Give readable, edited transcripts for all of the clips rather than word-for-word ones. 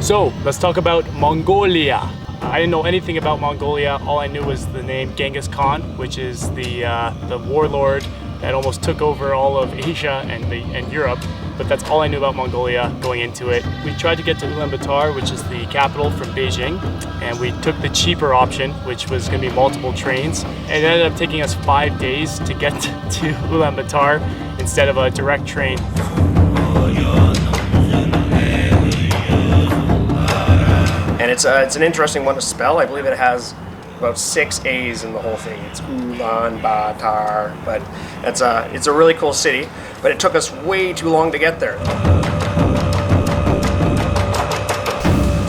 So let's talk about Mongolia. I didn't know anything about Mongolia. All I knew was the name Genghis Khan, which is the warlord that almost took over all of Asia and Europe. But that's all I knew about Mongolia going into it. We tried to get to Ulaanbaatar, which is the capital, from Beijing, and we took the cheaper option, which was going to be multiple trains. And it ended up taking us 5 days to get to Ulaanbaatar instead of a direct train. And it's an interesting one to spell. I believe it has about 6 A's in the whole thing. It's Ulaanbaatar, but it's a really cool city. But it took us way too long to get there.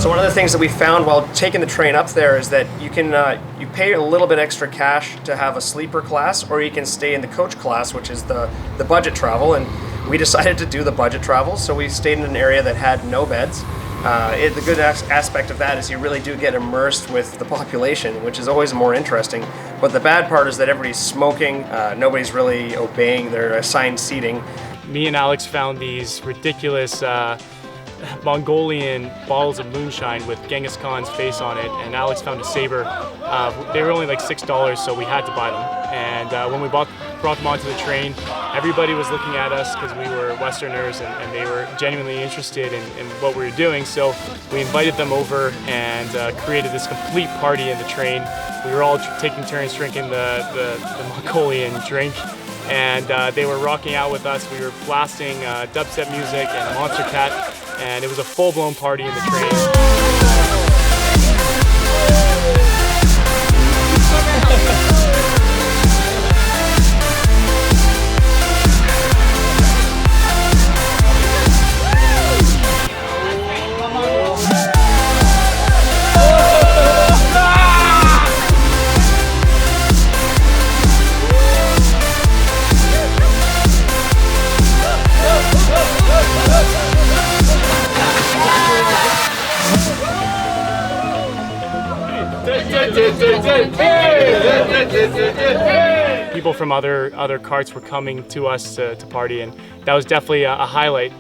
So one of the things that we found while taking the train up there is that you can you pay a little bit extra cash to have a sleeper class, or you can stay in the coach class, which is the budget travel. And we decided to do the budget travel, so we stayed in an area that had no beds. The good aspect of that is you really do get immersed with the population, which is always more interesting. But the bad part is that everybody's smoking, nobody's really obeying their assigned seating. Me and Alex found these ridiculous Mongolian bottles of moonshine with Genghis Khan's face on it, and Alex found a saber. They were only like $6, so we had to buy them. And when we brought them onto the train, everybody was looking at us because we were Westerners, and they were genuinely interested in what we were doing. So we invited them over and created this complete party in the train. We were all taking turns drinking the Mongolian drink, and they were rocking out with us. We were blasting dubstep music and Monster Cat, and it was a full-blown party in the train. People from other carts were coming to us to party, and that was definitely a highlight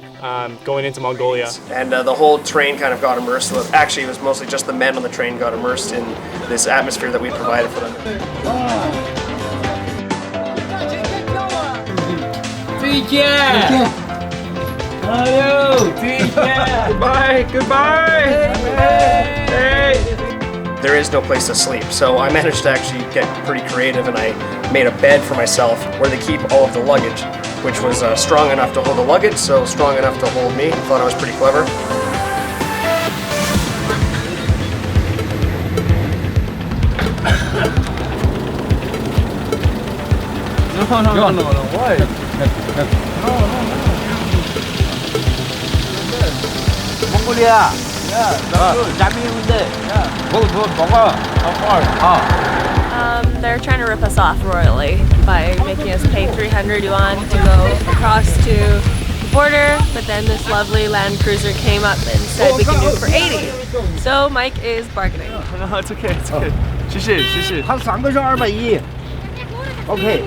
going into Mongolia. And the whole train kind of got immersed. Actually, it was mostly just the men on the train got immersed in this atmosphere that we provided for them. Goodbye. Hey. There is no place to sleep, so I managed to actually get pretty creative, and I made a bed for myself where they keep all of the luggage, which was strong enough to hold the luggage, so strong enough to hold me. I thought I was pretty clever. No, why? No. Mongolia. They're trying to rip us off royally by making us pay 300 yuan to go across to the border, but then this lovely Land Cruiser came up and said we can do it for 80. So Mike is bargaining. No, it's okay, it's okay. 谢谢. Okay.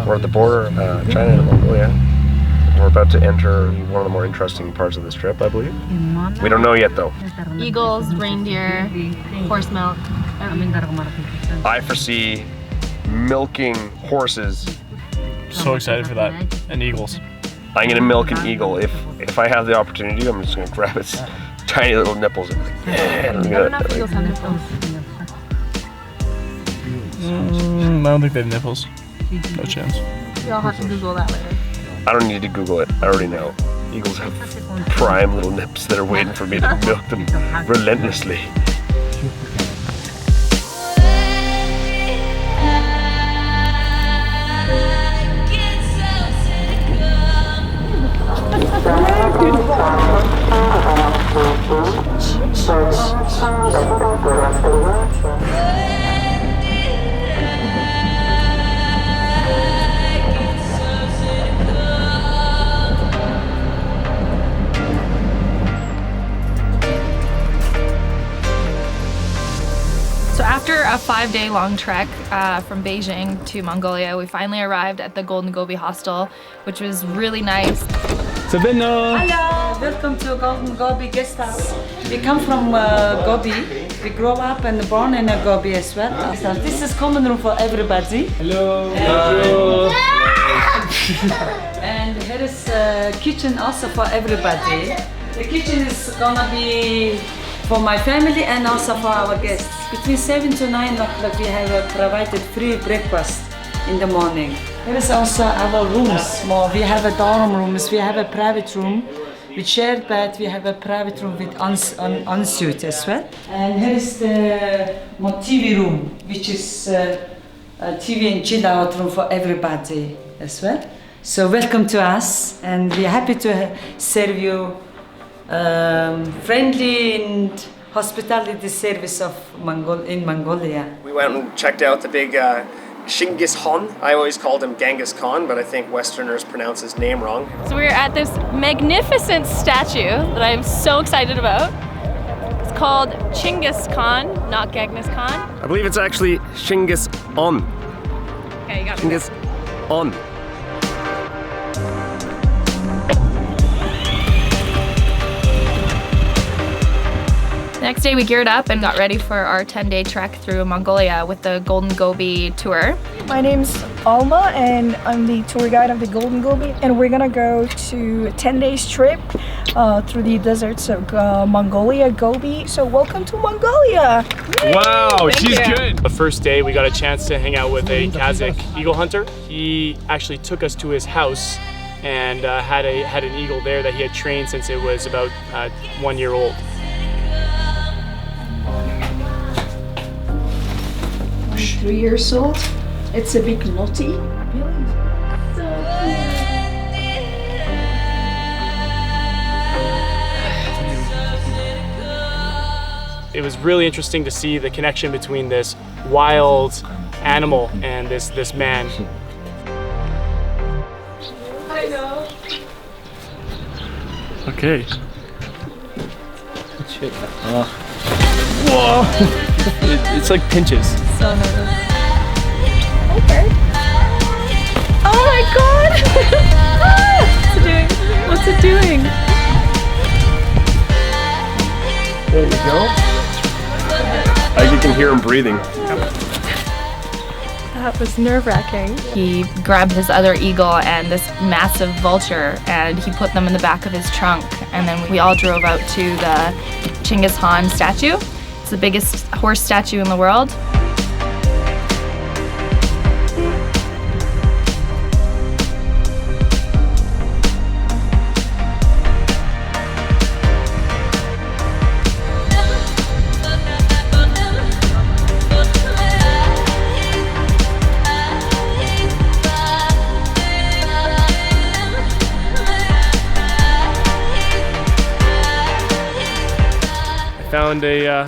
We're at the border of China and Mongolia. We're about to enter one of the more interesting parts of this trip, I believe. We don't know yet, though. Eagles, reindeer, horse milk. I foresee milking horses. So excited for that. And eagles. I'm gonna milk an eagle. If I have the opportunity, I'm just gonna grab its tiny little nipples. Not enough eagles have nipples. I don't think they have nipples. No chance. You'll have to Google that later. I don't need to Google it. I already know. Eagles have prime little nips that are waiting for me to milk them relentlessly. After a 5-day long trek from Beijing to Mongolia, we finally arrived at the Golden Gobi Hostel, which was really nice. Sabina. Hello, welcome to Golden Gobi Guesthouse. We come from Gobi. We grew up and born in a Gobi as well. So this is common room for everybody. Hello. And here is kitchen also for everybody. The kitchen is gonna be for my family and also for our guests. Between 7 to 9 o'clock we have provided free breakfast in the morning. Here is also our rooms. We have a dorm rooms, we have a private room with shared bed, we have a private room with ensuite as well. And here is the TV room, which is a TV and chill out room for everybody as well. So welcome to us, and we're happy to serve you friendly and hospitality service of in Mongolia. We went and checked out the big Genghis Khan. I always called him Genghis Khan, but I think Westerners pronounce his name wrong. So we're at this magnificent statue that I'm so excited about. It's called Genghis Khan, not Genghis Khan. I believe it's actually Genghis On. Okay, you got me. Genghis On. The next day we geared up and got ready for our 10-day trek through Mongolia with the Golden Gobi Tour. My name's Alma and I'm the tour guide of the Golden Gobi, and we're gonna go to a 10 days trip through the deserts of Mongolia, Gobi. So welcome to Mongolia! Wow, she's you. good. The first day we got a chance to hang out with a Kazakh eagle hunter. He actually took us to his house and had an eagle there that he had trained since it was about 1 year old. I'm 3 years old. It's a big lottie. It was really interesting to see the connection between this wild animal and this man. I know. Okay. Whoa. It's like pinches. So nervous. Okay. Oh my god! What's it doing? There you go. I can hear him breathing. That was nerve-wracking. He grabbed his other eagle and this massive vulture and he put them in the back of his trunk, and then we all drove out to the Genghis Khan statue. It's the biggest horse statue in the world.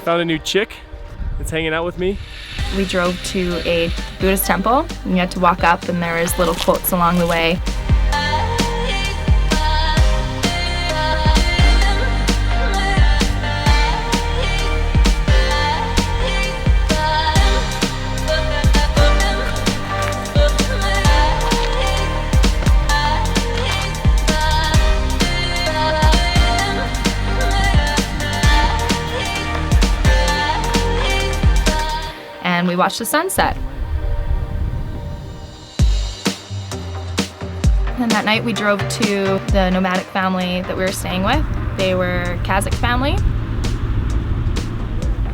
Found a new chick that's hanging out with me. We drove to a Buddhist temple and you had to walk up and there was little quotes along the way. And we watched the sunset. And that night we drove to the nomadic family that we were staying with. They were a Kazakh family.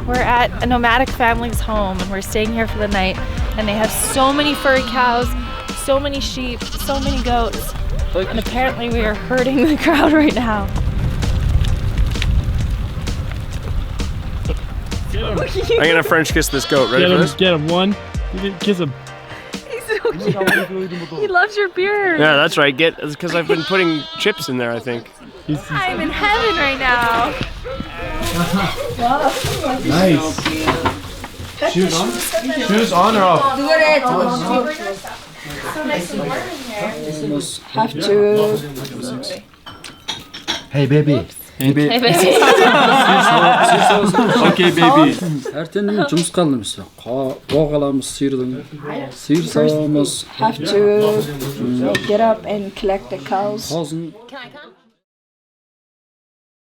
We're at a nomadic family's home and we're staying here for the night, and they have so many furry cows, so many sheep, so many goats, and apparently we are herding the crowd right now. I'm gonna French kiss this goat. Ready for this? Get him. One. Kiss him. He's so cute. He loves your beard. Yeah, that's right. It's because I've been putting chips in there, I think. I'm in heaven right now. Nice. Shoes on? Shoes on or off? So nice and warm in here. Have to. Hey baby. Hey, baby. Okay baby. Эртний жұмысқа алынымыз. Боғаламыз сиырдың. Сиыр сауамыз. Have to get up and collect the cows. Қазын. Can I come?